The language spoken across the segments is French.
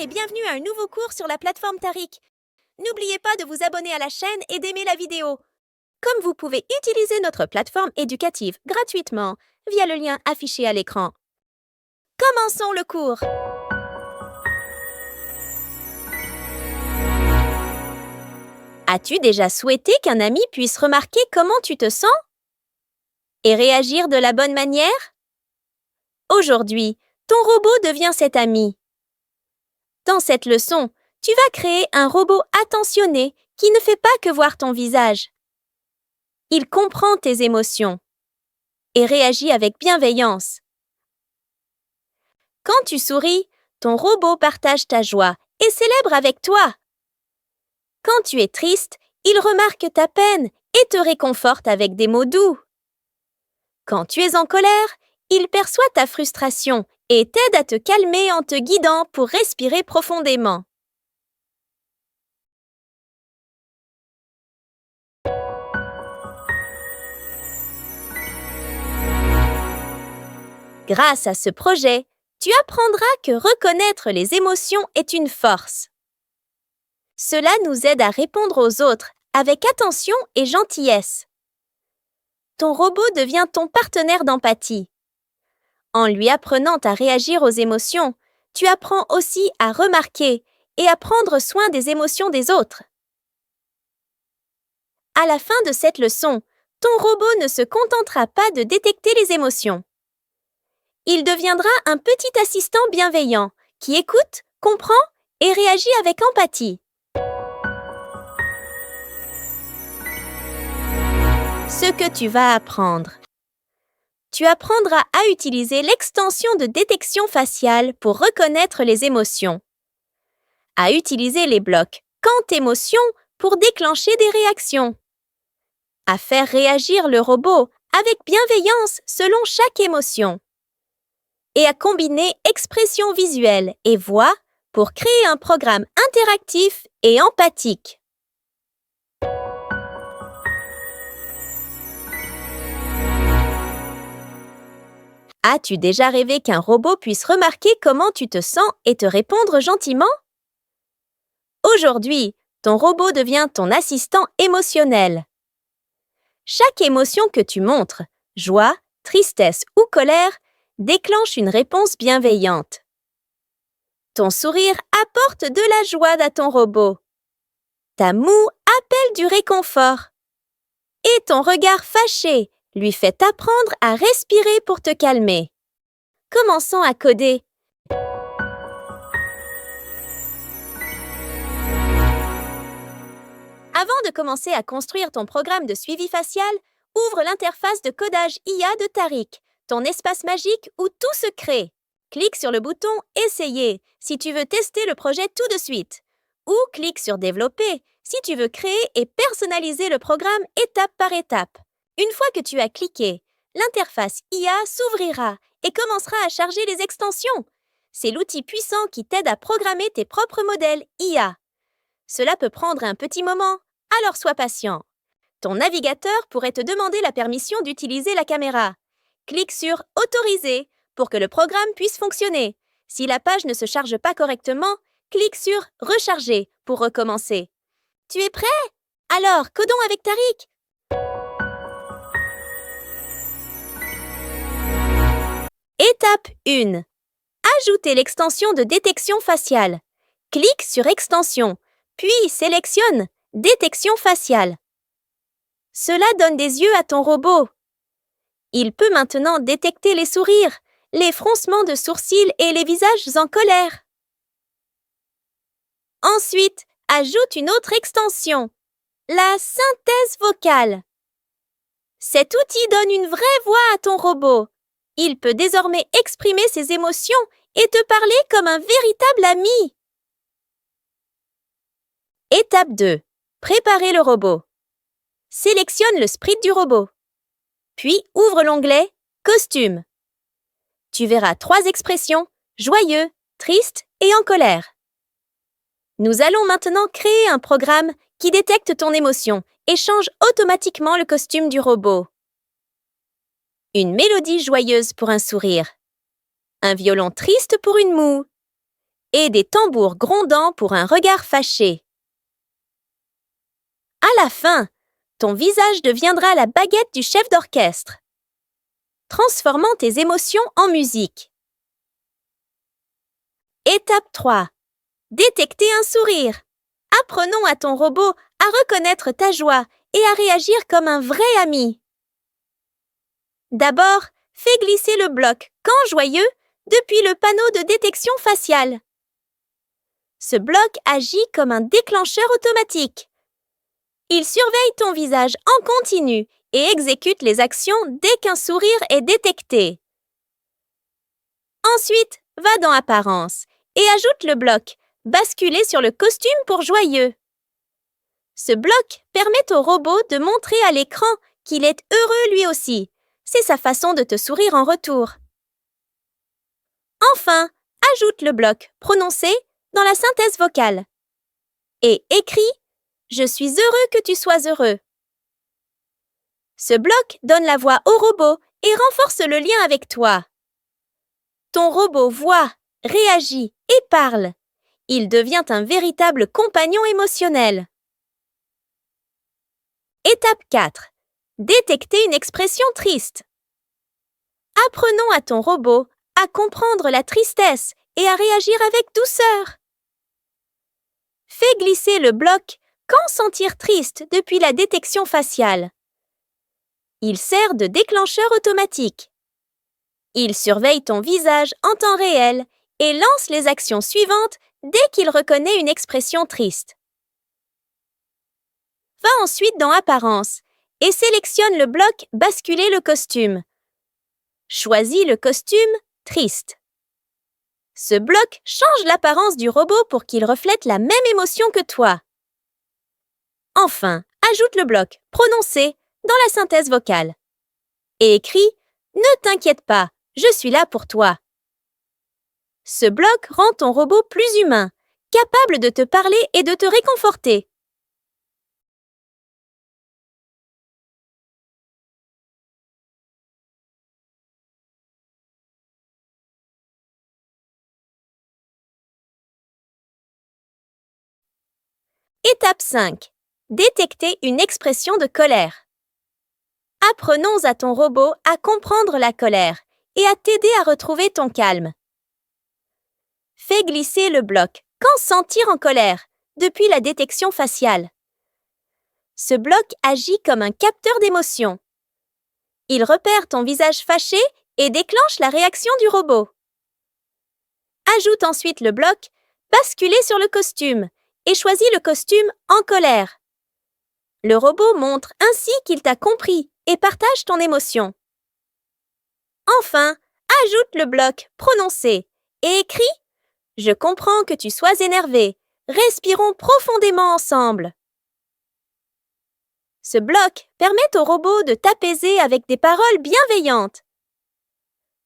et bienvenue à un nouveau cours sur la plateforme Tariq. N'oubliez pas de vous abonner à la chaîne et d'aimer la vidéo. Comme vous pouvez utiliser notre plateforme éducative gratuitement via le lien affiché à l'écran. Commençons le cours. As-tu déjà souhaité qu'un ami puisse remarquer comment tu te sens et réagir de la bonne manière? Aujourd'hui, ton robot devient cet ami. Dans cette leçon, tu vas créer un robot attentionné qui ne fait pas que voir ton visage. Il comprend tes émotions et réagit avec bienveillance. Quand tu souris, ton robot partage ta joie et célèbre avec toi. Quand tu es triste, il remarque ta peine et te réconforte avec des mots doux. Quand tu es en colère, il perçoit ta frustration et t'aide à te calmer en te guidant pour respirer profondément. Grâce à ce projet, tu apprendras que reconnaître les émotions est une force. Cela nous aide à répondre aux autres avec attention et gentillesse. Ton robot devient ton partenaire d'empathie. En lui apprenant à réagir aux émotions, tu apprends aussi à remarquer et à prendre soin des émotions des autres. À la fin de cette leçon, ton robot ne se contentera pas de détecter les émotions. Il deviendra un petit assistant bienveillant qui écoute, comprend et réagit avec empathie. Ce que tu vas apprendre. Tu apprendras à utiliser l'extension de détection faciale pour reconnaître les émotions. À utiliser les blocs « Quand émotion » pour déclencher des réactions. À faire réagir le robot avec bienveillance selon chaque émotion. Et à combiner expression visuelle et voix pour créer un programme interactif et empathique. As-tu déjà rêvé qu'un robot puisse remarquer comment tu te sens et te répondre gentiment? Aujourd'hui, ton robot devient ton assistant émotionnel. Chaque émotion que tu montres, joie, tristesse ou colère, déclenche une réponse bienveillante. Ton sourire apporte de la joie à ton robot. Ta moue appelle du réconfort. Et ton regard fâché lui fait apprendre à respirer pour te calmer. Commençons à coder. Avant de commencer à construire ton programme de suivi facial, ouvre l'interface de codage IA de Tariq, ton espace magique où tout se crée. Clique sur le bouton « Essayer » si tu veux tester le projet tout de suite. Ou clique sur « Développer » si tu veux créer et personnaliser le programme étape par étape. Une fois que tu as cliqué, l'interface IA s'ouvrira et commencera à charger les extensions. C'est l'outil puissant qui t'aide à programmer tes propres modèles IA. Cela peut prendre un petit moment, alors sois patient. Ton navigateur pourrait te demander la permission d'utiliser la caméra. Clique sur « Autoriser » pour que le programme puisse fonctionner. Si la page ne se charge pas correctement, clique sur « Recharger » pour recommencer. Tu es prêt? Alors, codons avec Tariq! Étape 1. Ajoutez l'extension de détection faciale. Clique sur « Extension », puis sélectionne « Détection faciale ». Cela donne des yeux à ton robot. Il peut maintenant détecter les sourires, les froncements de sourcils et les visages en colère. Ensuite, ajoute une autre extension, la synthèse vocale. Cet outil donne une vraie voix à ton robot. Il peut désormais exprimer ses émotions et te parler comme un véritable ami. Étape 2. Préparer le robot. Sélectionne le sprite du robot. Puis ouvre l'onglet « Costume ». Tu verras 3 expressions, joyeux, triste et en colère. Nous allons maintenant créer un programme qui détecte ton émotion et change automatiquement le costume du robot. Une mélodie joyeuse pour un sourire. Un violon triste pour une moue. et des tambours grondants pour un regard fâché. À la fin, ton visage deviendra la baguette du chef d'orchestre, transformant tes émotions en musique. Étape 3. Détecter un sourire. Apprenons à ton robot à reconnaître ta joie et à réagir comme un vrai ami. D'abord, fais glisser le bloc « Quand joyeux » depuis le panneau de détection faciale. Ce bloc agit comme un déclencheur automatique. Il surveille ton visage en continu et exécute les actions dès qu'un sourire est détecté. Ensuite, va dans Apparence et ajoute le bloc « Basculer sur le costume pour joyeux ». Ce bloc permet au robot de montrer à l'écran qu'il est heureux lui aussi. C'est sa façon de te sourire en retour. Enfin, ajoute le bloc « Prononcer » dans la synthèse vocale et écris « Je suis heureux que tu sois heureux ». Ce bloc donne la voix au robot et renforce le lien avec toi. Ton robot voit, réagit et parle. Il devient un véritable compagnon émotionnel. Étape 4. Détecter une expression triste. Apprenons à ton robot à comprendre la tristesse et à réagir avec douceur. Fais glisser le bloc « Quand sentir triste » depuis la détection faciale. Il sert de déclencheur automatique. Il surveille ton visage en temps réel et lance les actions suivantes dès qu'il reconnaît une expression triste. Va ensuite dans Apparence et sélectionne le bloc « Basculer le costume ». Choisis le costume « Triste ». Ce bloc change l'apparence du robot pour qu'il reflète la même émotion que toi. Enfin, ajoute le bloc « Prononcer » dans la synthèse vocale et écris « Ne t'inquiète pas, je suis là pour toi ». Ce bloc rend ton robot plus humain, capable de te parler et de te réconforter. Étape 5. Détecter une expression de colère. Apprenons à ton robot à comprendre la colère et à t'aider à retrouver ton calme. Fais glisser le bloc « Quand sentir en colère » depuis la détection faciale. Ce bloc agit comme un capteur d'émotion. Il repère ton visage fâché et déclenche la réaction du robot. Ajoute ensuite le bloc « Basculer sur le costume » et choisis le costume « En colère ». Le robot montre ainsi qu'il t'a compris et partage ton émotion. Enfin, ajoute le bloc « Prononcer » et écris « Je comprends que tu sois énervé. Respirons profondément ensemble ». Ce bloc permet au robot de t'apaiser avec des paroles bienveillantes.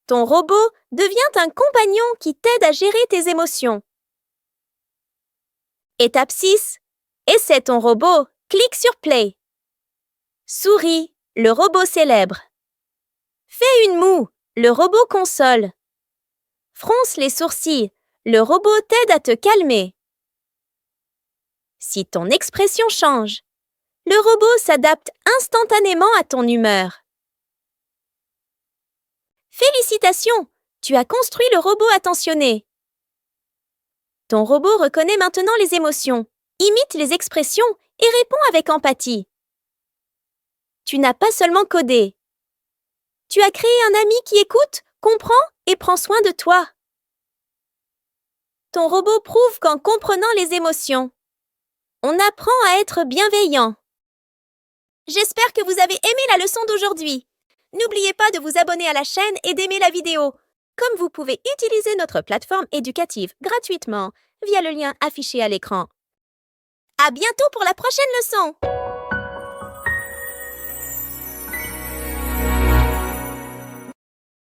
Ton robot devient un compagnon qui t'aide à gérer tes émotions. Étape 6. Essaie ton robot. Clique sur Play. Souris, le robot célèbre. Fais une moue, le robot console. Fronce les sourcils, le robot t'aide à te calmer. Si ton expression change, le robot s'adapte instantanément à ton humeur. Félicitations, tu as construit le robot attentionné. Ton robot reconnaît maintenant les émotions, imite les expressions et répond avec empathie. Tu n'as pas seulement codé. Tu as créé un ami qui écoute, comprend et prend soin de toi. Ton robot prouve qu'en comprenant les émotions, on apprend à être bienveillant. J'espère que vous avez aimé la leçon d'aujourd'hui. N'oubliez pas de vous abonner à la chaîne et d'aimer la vidéo. Comme vous pouvez utiliser notre plateforme éducative gratuitement via le lien affiché à l'écran. À bientôt pour la prochaine leçon!